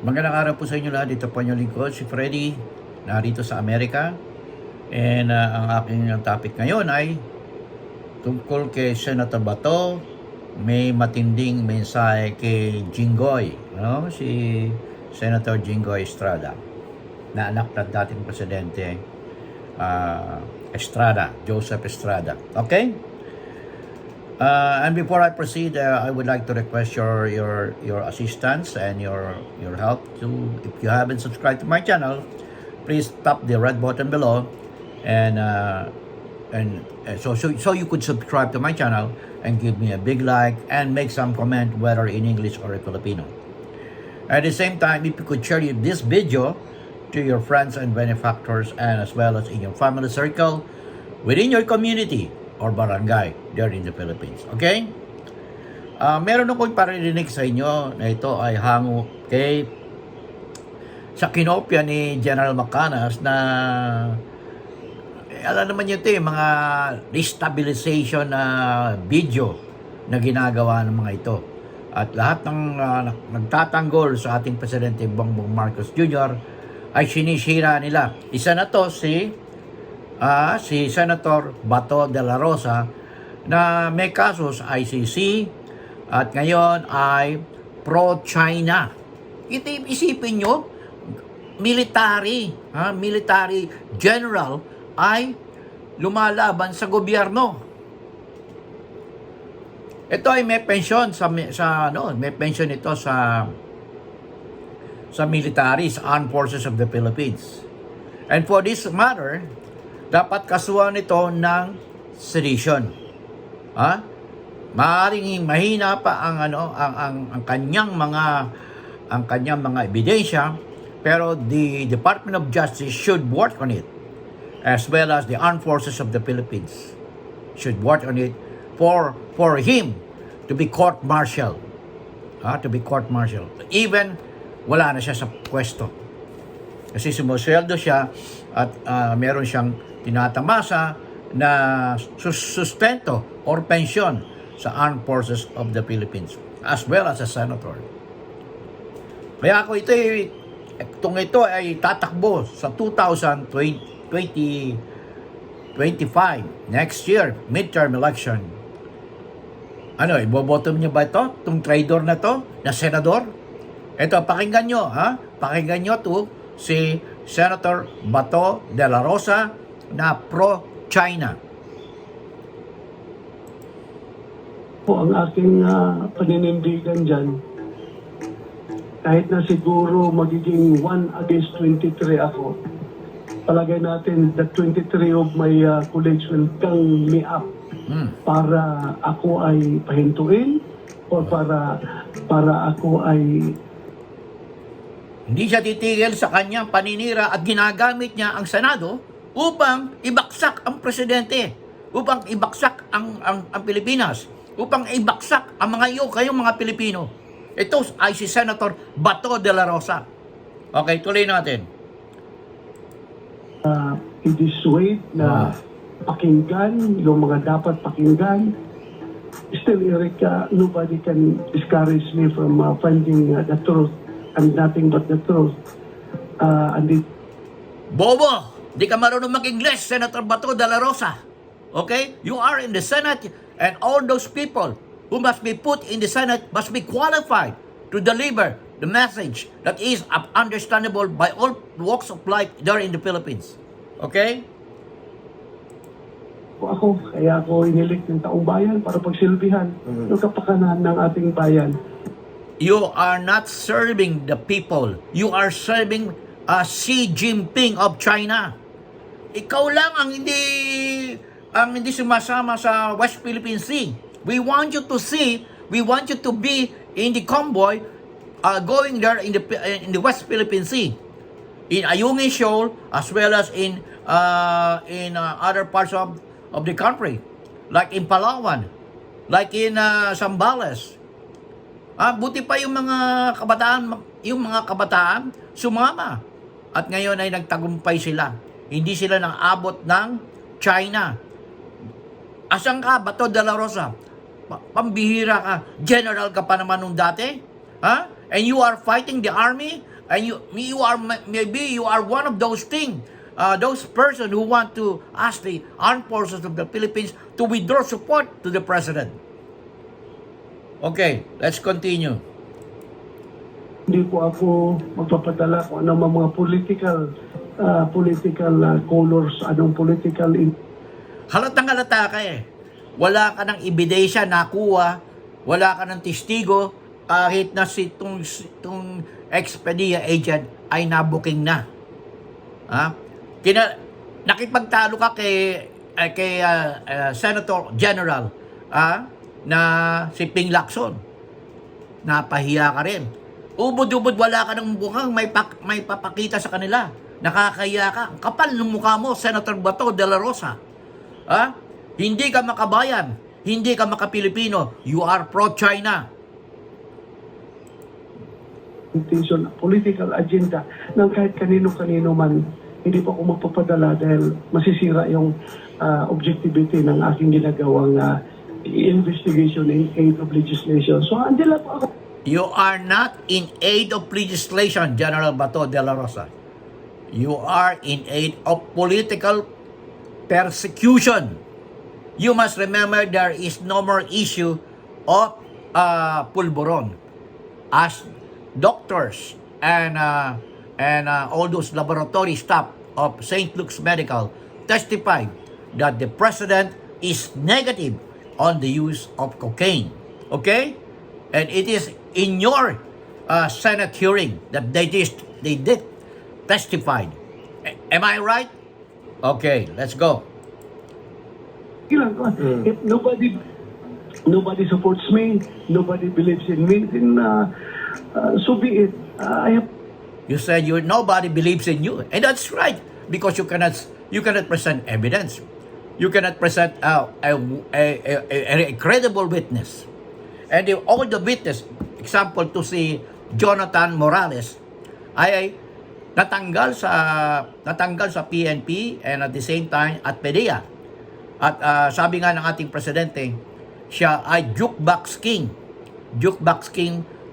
Magandang araw po sa inyo lahat. Dito po inyong lingkod, si Freddy, narito sa Amerika. And ang aking topic ngayon ay tungkol kay Senator Bato. May matinding mensahe kay Jinggoy, si Senator Jinggoy Estrada, na anak ng dating presidente Estrada, Joseph Estrada. Okay? And before I proceed, I would like to request your assistance and your help to, if you haven't subscribed to my channel, please tap the red button below and so you could subscribe to my channel and give me a big like and make some comment whether in English or in Filipino. At the same time, if you could share this video to your friends and benefactors and as well as in your family circle within your community or barangay there in the Philippines. Okay? Meron akong paririnig sa inyo na ito ay hango kay sa kinopya ni General Macanas na alam naman nyo ito mga destabilization na video na ginagawa ng mga ito. At lahat ng nagtatanggol sa ating Presidente Bongbong Marcos Jr. ay sinisira nila. Isa na to si Senator Bato de la Rosa na may kaso sa ICC at ngayon ay pro-China. Isipin nyo, military general ay lumalaban sa gobyerno. Ito ay may pensyon may pensyon ito sa military, sa Armed Forces of the Philippines. And for this matter, dapat kasuhan ito ng sedition. Maaaring mahina pa ang kanyang mga ebidensya, pero the Department of Justice should work on it, as well as the Armed Forces of the Philippines should work on it for him to be court-martialed. To be court-martialed. Even wala na siya sa pwesto. Kasi sumusweldo siya at meron siyang tinatamasa na sustento or pensyon sa Armed Forces of the Philippines as well as a senator. Kaya ako ito ay tatakbo sa 2025 next year, midterm election. Iboboto niyo ba ito? Itong traitor na to, na senador? Ito, pakinggan nyo, Pakinggan nyo to si Senator Bato de la Rosa na pro-China. Po ang aking paninindigan dyan, kahit na siguro magiging 1 against 23 ako, palagay natin that 23 of my colleagues will gang me up para ako ay pahintuin o para ako ay... Hindi siya titigil sa kanyang paninira at ginagamit niya ang Senado upang ibaksak ang presidente, upang ibaksak ang Pilipinas, upang ibaksak ang kayong mga Pilipino. Ito ay si Senator Bato de la Rosa. Okay, tuloy natin. I-dissuade na pakinggan yung mga dapat pakinggan. Still, Eric, nobody can discourage me from finding the truth and nothing but the truth. Bobo! Di ka marunong mag-English, Senator Bato de la Rosa. Okay? You are in the Senate and all those people who must be put in the Senate must be qualified to deliver the message that is understandable by all walks of life there in the Philippines. Okay? Kaya ako inilik ng taong bayan para pagsilbihan ng kapakanan ng ating bayan. You are not serving the people. You are serving Xi Jinping of China. Ikaw lang ang hindi sumasama sa West Philippine Sea. We want you to be in the convoy going there in the West Philippine Sea, in Ayungin Shoal as well as in other parts of the country, like in Palawan, like in Zambales. Buti pa yung mga kabataan sumama at ngayon ay nagtagumpay sila. Hindi sila nang abot ng China. Asan ka, Bato de la Rosa? Pambihira ka. General ka pa naman nung dati. And you are fighting the army And maybe you are one of those those person who want to ask the armed forces of the Philippines to withdraw support to the president. Okay, let's continue. Hindi po ako magpapadala kung ano mga political colors, anong political Halatang halata ka eh. Wala ka ng ebidensya nakuha, wala ka ng testigo, kahit na itong Expedia agent ay nabuking na. Ha? Nakipagtalo ka kay Senator General na si Ping Lacson. Napahiya ka rin. Ubod-ubod wala ka ng mukhang may papakita sa kanila. Nakakahiya ka. Kapal ng mukha mo, Senator Bato de la Rosa. Hindi ka makabayan. Hindi ka makapilipino. You are pro-China. intention, political agenda ng kahit kanino-kanino man. Hindi po ako magpapadala dahil masisira yung objectivity ng aking ginagawang investigation in aid of legislation. So, andyan lang po ako. You are not in aid of legislation, General Bato de la Rosa. You are in aid of political persecution. You must remember there is no more issue of pulburon. As doctors and all those laboratory staff of St. Luke's Medical testified that the president is negative on the use of cocaine. Okay? And it is in your Senate hearing that they did testified. Am I right? Okay, let's go. If nobody supports me, nobody believes in me, then so be it. You said nobody believes in you, and that's right because you cannot present evidence. You cannot present a credible witness. And all the witness, example to si Jonathan Morales, ay natanggal sa PNP and at the same time at PDEA. At sabi nga ng ating presidente, siya ay jukebox king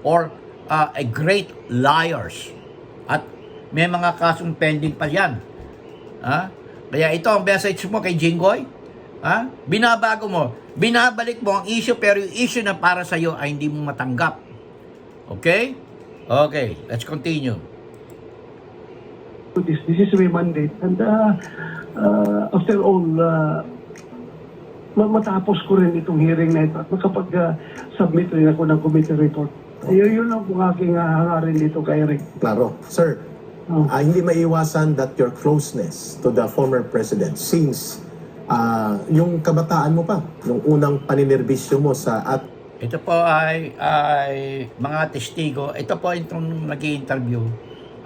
or a great liars. At may mga kasong pending pa yan. Kaya ito ang message mo kay Jinggoy. Binabago mo. Binabalik mo ang issue pero yung issue na para sa iyo ay hindi mo matanggap. Okay? Okay, let's continue. This is my mandate. And after all, matapos ko rin itong hearing na ito at makapag-submit rin ako ng committee report. Yun lang po aking hangarin dito kay Eric. Klaro. Sir, hindi maiwasan that your closeness to the former president since yung kabataan mo pa, yung unang paninerbisyo mo sa at Ito po ay mga testigo. Ito po itong nag-i-interview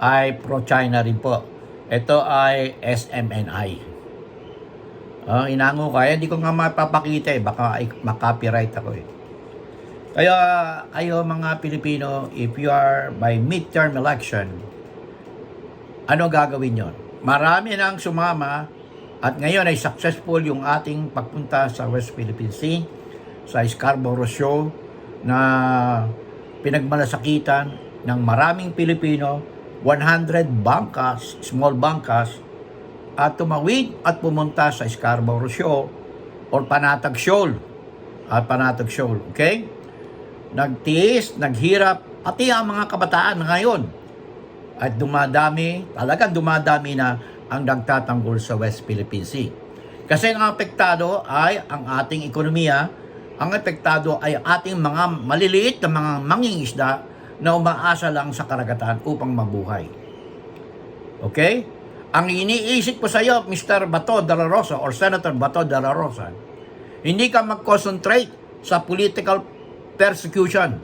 ay pro-China rin po. Ito ay SMNI. Inango ko. Hindi ko nga mapapakita baka makopyright ako Kaya kayo mga Pilipino, if you are by midterm election, ano gagawin nyo? Marami nang sumama at ngayon ay successful yung ating pagpunta sa West Philippine Sea, sa Scarborough Show na pinagmalasakitan ng maraming Pilipino, 100 bangkas, small bangkas, at tumawid at pumunta sa Scarborough Show or Panatag Shoal. Okay? Nagtiis, naghirap, pati ang mga kabataan ngayon. At talagang dumadami na ang nagtatanggol sa West Philippine Sea. Kasi ang apektado ay ang ating ekonomiya, ang apektado ay ating mga maliliit na mga mangingisda na umaasa lang sa karagatan upang mabuhay. Okay? Ang iniisip ko sa iyo, Mr. Bato de la Rosa or Senator Bato de la Rosa, hindi ka mag-concentrate sa political persecution.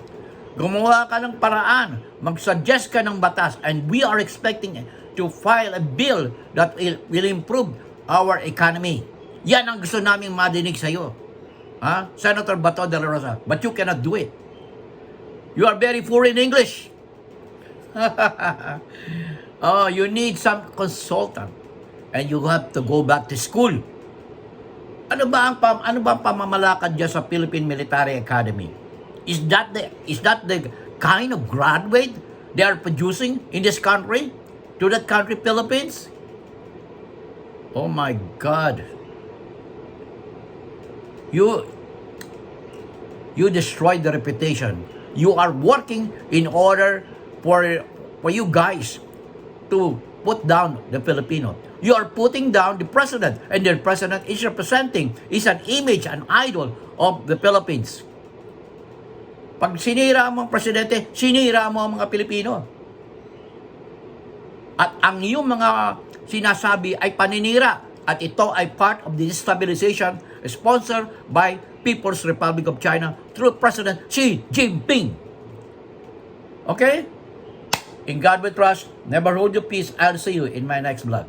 Gumawa ka ng paraan, mag-suggest ka ng batas, and we are expecting to file a bill that will improve our economy. Yan ang gusto naming madinig sa iyo. Senator Bato de la Rosa, but you cannot do it. You are very poor in English. You need some consultant and you have to go back to school. Ano ba ang pamamalakad diyan sa Philippine Military Academy? Is that the kind of graduate they are producing in this country, to that country, Philippines? Oh my God. You destroyed the reputation. You are working in order for you guys to put down the Filipino. You are putting down the president, and the president is representing, is an image, an idol of the Philippines. Pag sinira mo ang presidente, sinira mo ang mga Pilipino. At ang iyong mga sinasabi ay paninira, at ito ay part of the destabilization sponsored by People's Republic of China through President Xi Jinping. Okay? In God we trust. Never hold your peace. I'll see you in my next vlog.